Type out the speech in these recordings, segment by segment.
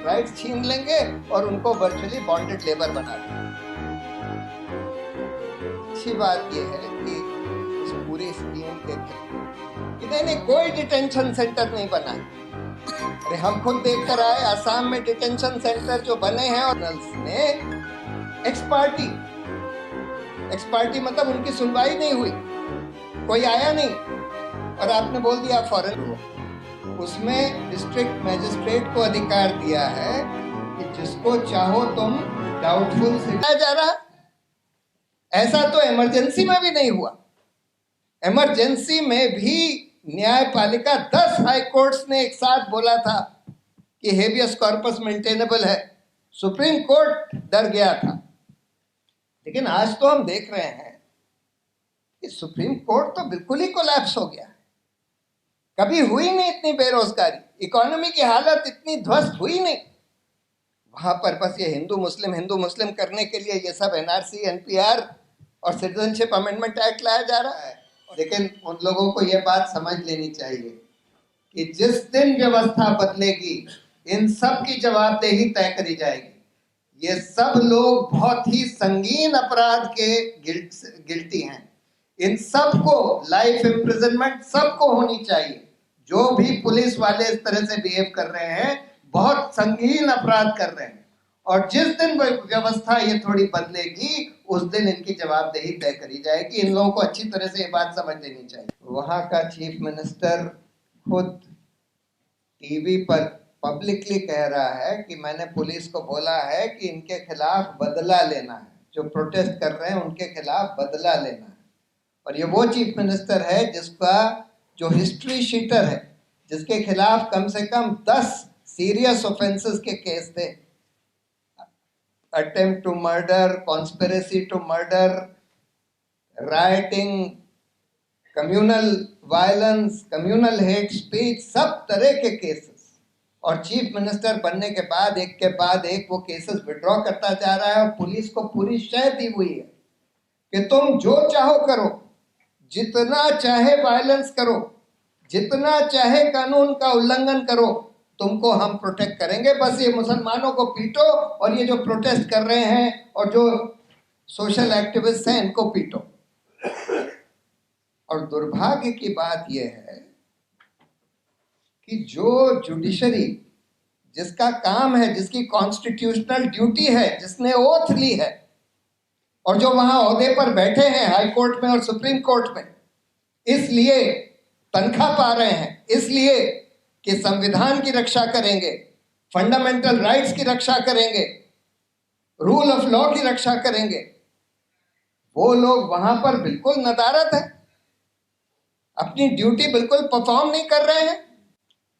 Rights छीन लेंगे और उनको वर्चुअली बॉन्डेड लेबर बना देंगे। अच्छी बात यह है कि इस पूरी स्कीम के नहीं कोई डिटेंशन सेंटर नहीं बना है। अरे हम खुद देख कर आए, आसाम में डिटेंशन सेंटर जो बने हैं और ने एक्स पार्टी मतलब उनकी सुनवाई नहीं हुई, कोई आया नहीं और आपने बोल दिया फॉरेन हो। उसमें डिस्ट्रिक्ट मैजिस्ट्रेट को अधिकार दिया है कि जिसको चाहो तुम डाउटफुल से जा रहा। ऐसा तो इमरजेंसी में भी नहीं हुआ। इमरजेंसी में भी न्यायपालिका 10 हाई कोर्ट्स ने एक साथ बोला था कि हेबियस कॉर्पस मेंटेनेबल है, सुप्रीम कोर्ट डर गया था। लेकिन आज तो हम देख रहे हैं कि सुप्रीम कोर्ट तो बिल्कुल ही कोलैप्स हो गया। कभी हुई नहीं इतनी बेरोजगारी, इकोनॉमी की हालत इतनी ध्वस्त हुई नहीं। वहां पर बस ये हिंदू मुस्लिम करने के लिए ये सब एनआरसी, एनपीआर और सिटीजनशिप अमेंडमेंट एक्ट लाया जा रहा है। लेकिन उन लोगों को यह बात समझ लेनी चाहिए कि जिस दिन व्यवस्था बदलेगी इन सब की जवाबदेही तय करी जाएगी। ये सब लोग बहुत ही संगीन अपराध के गिल्टी हैं। इन सबको लाइफ इम्प्रिजनमेंट सबको होनी चाहिए। जो भी पुलिस वाले इस तरह से बिहेव कर रहे हैं बहुत संगीन अपराध कर रहे हैं, और जिस दिन व्यवस्था ये थोड़ी बदलेगी उस दिन इनकी जवाबदेही तय करी जाएगी। इन लोगों को अच्छी तरह से ये बात समझ लेनी चाहिए। वहां का चीफ मिनिस्टर खुद टीवी पर पब्लिकली कह रहा है कि मैंने पुलिस को बोला है कि इनके खिलाफ बदला लेना है, जो प्रोटेस्ट कर रहे हैं उनके खिलाफ बदला लेना है। और ये वो चीफ मिनिस्टर है जिसका जो हिस्ट्री शीटर है, जिसके खिलाफ कम से कम 10 सीरियस ऑफेंसेस के केस थे। Attempt to murder, conspiracy to murder, rioting, communal violence, communal hate speech, सब तरह के केसेस। और चीफ मिनिस्टर बनने के बाद एक के बाद एक वो केसेस विड्रॉ करता जा रहा है और पुलिस को पूरी शय दी हुई है कि तुम जो चाहो करो, जितना चाहे वायलेंस करो, जितना चाहे कानून का उल्लंघन करो, तुमको हम प्रोटेक्ट करेंगे। बस ये मुसलमानों को पीटो और ये जो प्रोटेस्ट कर रहे हैं और जो सोशल एक्टिविस्ट हैं इनको पीटो। और दुर्भाग्य की बात यह है कि जो जुडिशरी जिसका काम है, जिसकी कॉन्स्टिट्यूशनल ड्यूटी है, जिसने ओथ ली है और जो वहां ओहदे पर बैठे हैं हाई कोर्ट में और सुप्रीम कोर्ट में, इसलिए तनख्वाह पा रहे हैं, इसलिए कि संविधान की रक्षा करेंगे, फंडामेंटल राइट्स की रक्षा करेंगे, रूल ऑफ लॉ की रक्षा करेंगे, वो लोग वहां पर बिल्कुल नदारत है, अपनी ड्यूटी बिल्कुल परफॉर्म नहीं कर रहे हैं।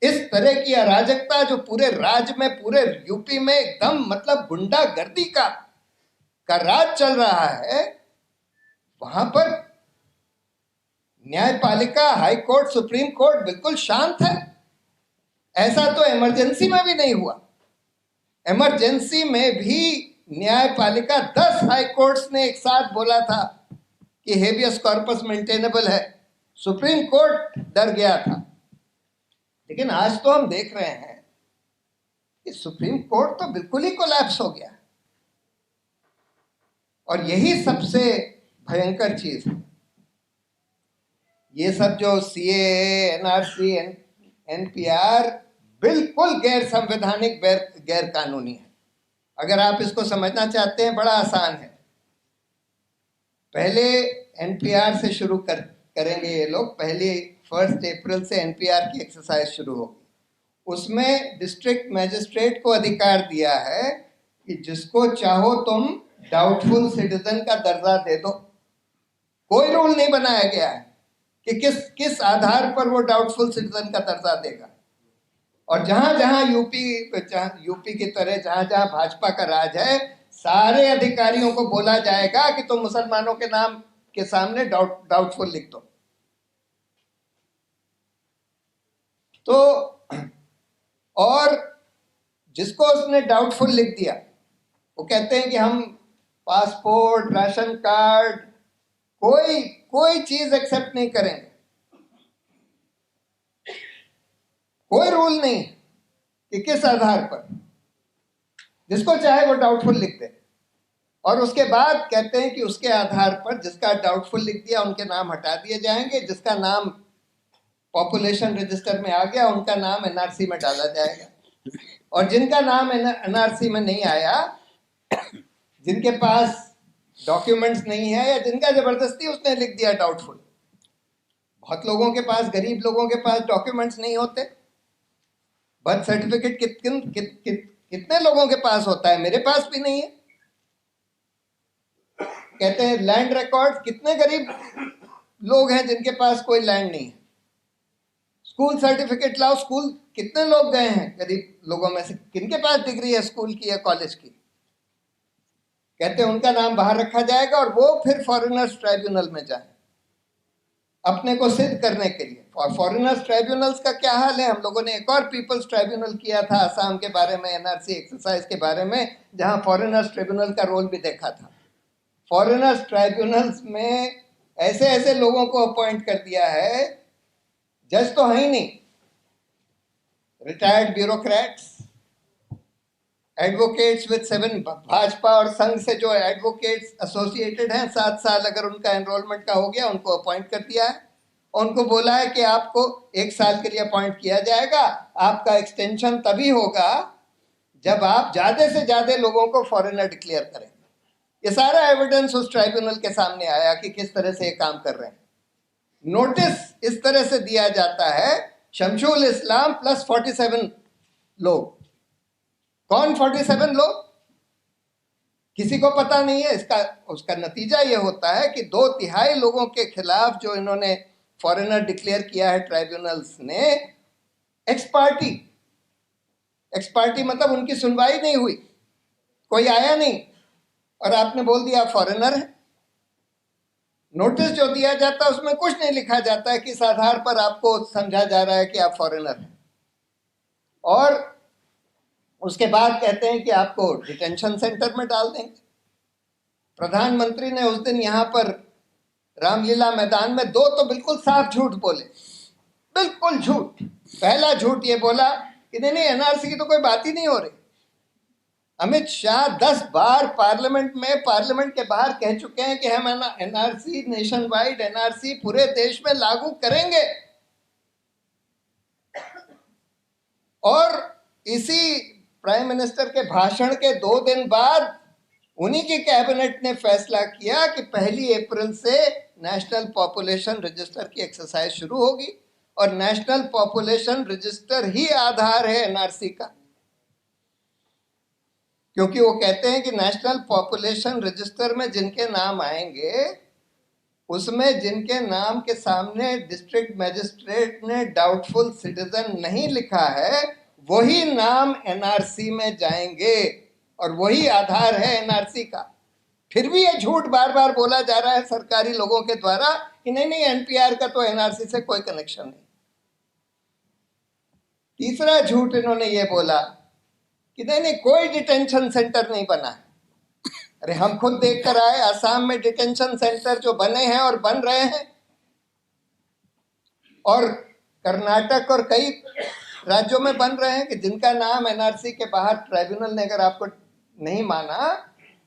इस तरह की अराजकता जो पूरे राज्य में, पूरे यूपी में एकदम मतलब गुंडागर्दी का राज चल रहा है, वहां पर न्यायपालिका, हाई कोर्ट, सुप्रीम कोर्ट बिल्कुल शांत है। ऐसा तो इमरजेंसी में भी नहीं हुआ। इमरजेंसी में भी न्यायपालिका 10 हाई कोर्ट्स ने एक साथ बोला था कि हेबियस कॉर्पस मेंटेनेबल है, सुप्रीम कोर्ट डर गया था। लेकिन आज तो हम देख रहे हैं कि सुप्रीम कोर्ट तो बिल्कुल ही कोलैप्स हो गया। और यही सबसे भयंकर चीज है। ये सब जो सीएए, एनआरसी, एनपीआर बिल्कुल गैर संवैधानिक, गैर कानूनी है। अगर आप इसको समझना चाहते हैं बड़ा आसान है। पहले एनपीआर से शुरू करेंगे ये लोग। पहले 1 अप्रैल से एनपीआर की एक्सरसाइज शुरू होगी। उसमें डिस्ट्रिक्ट मैजिस्ट्रेट को अधिकार दिया है कि जिसको चाहो तुम डाउटफुल सिटीजन का दर्जा दे दो। कोई रूल नहीं बनाया गया है कि किस आधार पर वो डाउटफुल सिटीजन का दर्जा देगा। और जहां जहां यूपी की तरह जहां जहां भाजपा का राज है, सारे अधिकारियों को बोला जाएगा कि तुम मुसलमानों के नाम के सामने डाउटफुल लिख दो। तो और जिसको उसने डाउटफुल लिख दिया, वो कहते हैं कि हम पासपोर्ट, राशन कार्ड, कोई चीज एक्सेप्ट नहीं करेंगे। कोई रूल नहीं कि किस आधार पर। जिसको चाहे वो डाउटफुल लिख दे, और उसके बाद कहते हैं कि उसके आधार पर जिसका डाउटफुल लिख दिया उनके नाम हटा दिए जाएंगे, जिसका नाम पॉपुलेशन रजिस्टर में आ गया उनका नाम एनआरसी में डाला जाएगा, और जिनका नाम एनआरसी में नहीं आया, जिनके पास डॉक्यूमेंट्स नहीं है या जिनका जबरदस्ती उसने लिख दिया डाउटफुल, बहुत लोगों के पास, गरीब लोगों के पास डॉक्यूमेंट्स नहीं होते, बर्थ सर्टिफिकेट कितने लोगों के पास होता है, मेरे पास भी नहीं है। कहते हैं लैंड रिकॉर्ड, कितने गरीब लोग हैं जिनके पास कोई लैंड नहीं है। स्कूल सर्टिफिकेट लाओ, स्कूल कितने लोग गए हैं गरीब लोगों में से, किनके पास डिग्री है स्कूल की या कॉलेज की। कहते हैं उनका नाम बाहर रखा जाएगा और वो फिर फॉरेनर्स ट्राइब्यूनल में जाए अपने को सिद्ध करने के लिए। और फॉरेनर्स ट्राइब्यूनल्स का क्या हाल है, हम लोगों ने एक और पीपल्स ट्राइब्यूनल किया था असम के बारे में, एनआरसी एक्सरसाइज के बारे में, जहां फॉरेनर्स ट्राइब्यूनल का रोल भी देखा था। फॉरेनर्स ट्राइब्यूनल्स में ऐसे ऐसे लोगों को अपॉइंट कर दिया है, जज तो है ही नहीं, retired bureaucrats, advocates with 7, Bhajpa और संघ से जो एडवोकेट्स एसोसिएटेड हैं 7 साल अगर उनका एनरोलमेंट का हो गया, उनको अपॉइंट कर दिया है। उनको बोला है कि आपको 1 साल के लिए अपॉइंट किया जाएगा, आपका एक्सटेंशन तभी होगा जब आप ज्यादा से ज्यादा लोगों को फॉरेनर डिक्लेयर करें। ये सारा एविडेंस उस ट्राइब्यूनल के सामने आया कि किस तरह से ये काम कर रहे हैं। नोटिस इस तरह से दिया जाता है, शमशुल इस्लाम प्लस 47 लोग। कौन 47 लोग, किसी को पता नहीं है। उसका नतीजा ये होता है कि 2/3 लोगों के खिलाफ जो इन्होंने फॉरेनर डिक्लेयर किया है ट्राइब्यूनल्स ने, एक्स पार्टी मतलब उनकी सुनवाई नहीं हुई, कोई आया नहीं और आपने बोल दिया फॉरेनर है। नोटिस जो दिया जाता है उसमें कुछ नहीं लिखा जाता है किस आधार पर आपको समझा जा रहा है कि आप फॉरेनर हैं, और उसके बाद कहते हैं कि आपको डिटेंशन सेंटर में डाल देंगे। प्रधानमंत्री ने उस दिन यहाँ पर रामलीला मैदान में 2 तो बिल्कुल साफ झूठ बोले, बिल्कुल झूठ। पहला झूठ ये बोला कि नहीं एनआरसी की तो कोई बात ही नहीं हो रही। अमित शाह 10 बार पार्लियामेंट में, पार्लियामेंट के बाहर कह चुके हैं कि हम एनआरसी, नेशन वाइड एनआरसी पूरे देश में लागू करेंगे, और इसी प्राइम मिनिस्टर के भाषण के 2 दिन बाद उन्हीं की कैबिनेट ने फैसला किया कि 1 अप्रैल से नेशनल पॉपुलेशन रजिस्टर की एक्सरसाइज शुरू होगी, और नेशनल पॉपुलेशन रजिस्टर ही आधार है एनआरसी का। क्योंकि वो कहते हैं कि नेशनल पॉपुलेशन रजिस्टर में जिनके नाम आएंगे, उसमें जिनके नाम के सामने डिस्ट्रिक्ट मैजिस्ट्रेट ने डाउटफुल सिटीजन नहीं लिखा है, वही नाम एनआरसी में जाएंगे, और वही आधार है एनआरसी का। फिर भी ये झूठ बार बार बोला जा रहा है सरकारी लोगों के द्वारा कि नहीं एनपीआर का तो एनआरसी से कोई कनेक्शन नहीं। तीसरा झूठ इन्होंने ये बोला कि नहीं कोई डिटेंशन सेंटर नहीं बना है। अरे हम खुद देख कर आए, असम में डिटेंशन सेंटर जो बने हैं और बन रहे हैं, और कर्नाटक और कई राज्यों में बन रहे हैं, कि जिनका नाम एनआरसी के बाहर ट्राइब्यूनल ने अगर आपको नहीं माना,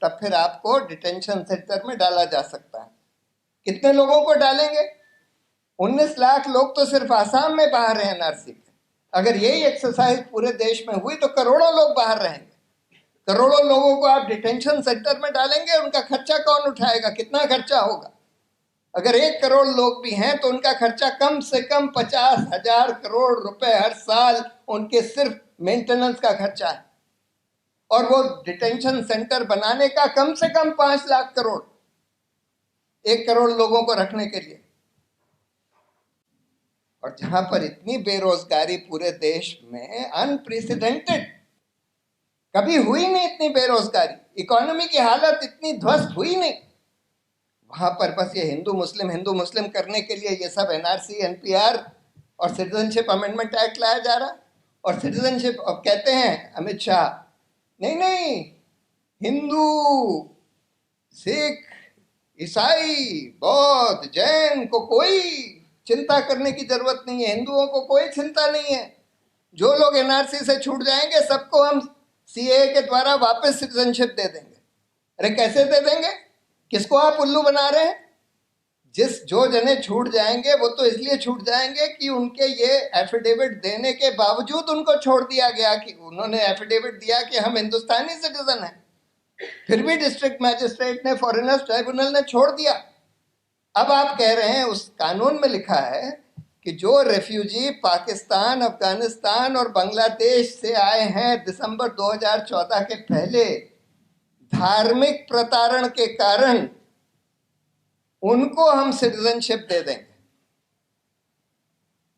तब फिर आपको डिटेंशन सेंटर में डाला जा सकता है। कितने लोगों को डालेंगे? 19 लाख लोग तो सिर्फ आसाम में बाहर हैं एनआरसी के। अगर यही एक्सरसाइज पूरे देश में हुई तो करोड़ों लोग बाहर रहेंगे। करोड़ों लोगों को आप डिटेंशन सेंटर में डालेंगे, उनका खर्चा कौन उठाएगा? कितना खर्चा होगा? अगर 1 करोड़ लोग भी हैं तो उनका खर्चा कम से कम 50,000 करोड़ रुपए हर साल उनके सिर्फ मेंटेनेंस का खर्चा है, और वो डिटेंशन सेंटर बनाने का कम से कम 5 लाख करोड़ 1 करोड़ लोगों को रखने के लिए। और जहां पर इतनी बेरोजगारी पूरे देश में अनप्रेसिडेंटेड, कभी हुई नहीं इतनी बेरोजगारी, इकोनॉमी की हालत इतनी ध्वस्त हुई नहीं, वहां पर बस ये हिंदू मुस्लिम करने के लिए ये सब एनआरसी, एनपीआर और सिटीजनशिप अमेंडमेंट एक्ट लाया जा रहा। और सिटीजनशिप, अब कहते हैं अमित शाह, नहीं हिंदू, सिख, ईसाई, बौद्ध, जैन को कोई चिंता करने की जरूरत नहीं है, हिंदुओं को कोई चिंता नहीं है। जो लोग एनआरसी से छूट जाएंगे सबको हम सीएए के द्वारा वापस सिटीजनशिप दे देंगे। अरे कैसे दे देंगे? किसको आप उल्लू बना रहे हैं? जो जने छूट जाएंगे वो तो इसलिए छूट जाएंगे कि उनके ये एफिडेविट देने के बावजूद उनको छोड़ दिया गया, कि उन्होंने एफिडेविट दिया कि हम हिंदुस्तानी सिटीजन हैं, फिर भी डिस्ट्रिक्ट मैजिस्ट्रेट ने, फॉरेनर्स ट्राइब्यूनल ने छोड़ दिया। अब आप कह रहे हैं, उस कानून में लिखा है कि जो रेफ्यूजी पाकिस्तान, अफगानिस्तान और बांग्लादेश से आए हैं दिसंबर 2014 के पहले धार्मिक प्रताड़न के कारण, उनको हम सिटीजनशिप दे देंगे।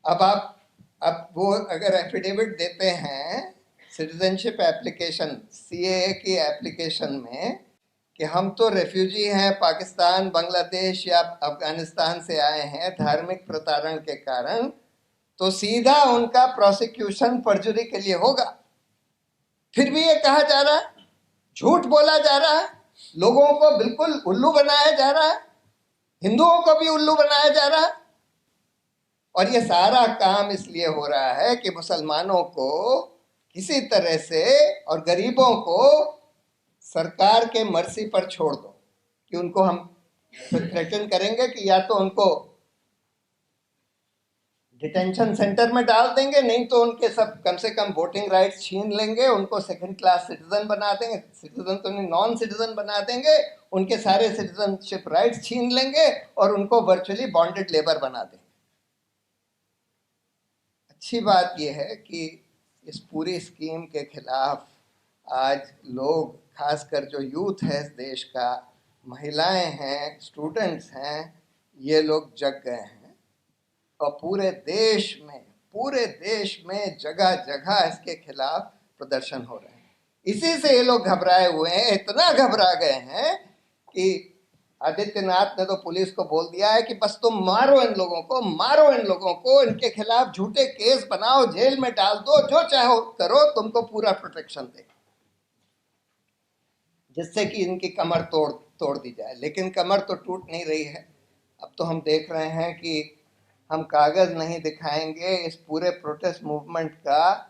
अब वो अगर एफिडेविट देते हैं सिटीजनशिप एप्लीकेशन, सीएए की एप्लीकेशन में, कि हम तो रेफ्यूजी हैं, पाकिस्तान, बांग्लादेश या अफगानिस्तान से आए हैं धार्मिक प्रताड़न के कारण, तो सीधा उनका प्रोसिक्यूशन परजुरी के लिए होगा। फिर भी ये कहा जा रहा है, झूठ बोला जा रहा है, लोगों को बिल्कुल उल्लू बनाया जा रहा है, हिंदुओं को भी उल्लू बनाया जा रहा है। और ये सारा काम इसलिए हो रहा है कि मुसलमानों को किसी तरह से और गरीबों को सरकार के मर्जी पर छोड़ दो, कि उनको हम थ्रेटन करेंगे कि या तो उनको डिटेंशन सेंटर में डाल देंगे, नहीं तो उनके सब कम से कम वोटिंग राइट्स छीन लेंगे, उनको सेकंड क्लास सिटीजन बना देंगे, सिटीजन तो नहीं नॉन सिटीजन बना देंगे, उनके सारे सिटीजनशिप राइट्स छीन लेंगे और उनको वर्चुअली बॉन्डेड लेबर बना देंगे। अच्छी बात यह है कि इस पूरी स्कीम के खिलाफ आज लोग, खासकर जो यूथ है इस देश का, महिलाएं हैं, स्टूडेंट्स हैं, ये लोग जग गए हैं और पूरे देश में जगह जगह इसके खिलाफ प्रदर्शन हो रहे हैं। इसी से ये लोग घबराए हुए हैं, इतना घबरा गए हैं कि आदित्यनाथ ने तो पुलिस को बोल दिया है कि बस तुम मारो इन लोगों को, इनके खिलाफ झूठे केस बनाओ, जेल में डाल दो, जो चाहो करो, तुमको पूरा प्रोटेक्शन दे, जिससे कि इनकी कमर तोड़ दी जाए। लेकिन कमर तो टूट नहीं रही है। अब तो हम देख रहे हैं कि हम कागज नहीं दिखाएंगे, इस पूरे प्रोटेस्ट मूवमेंट का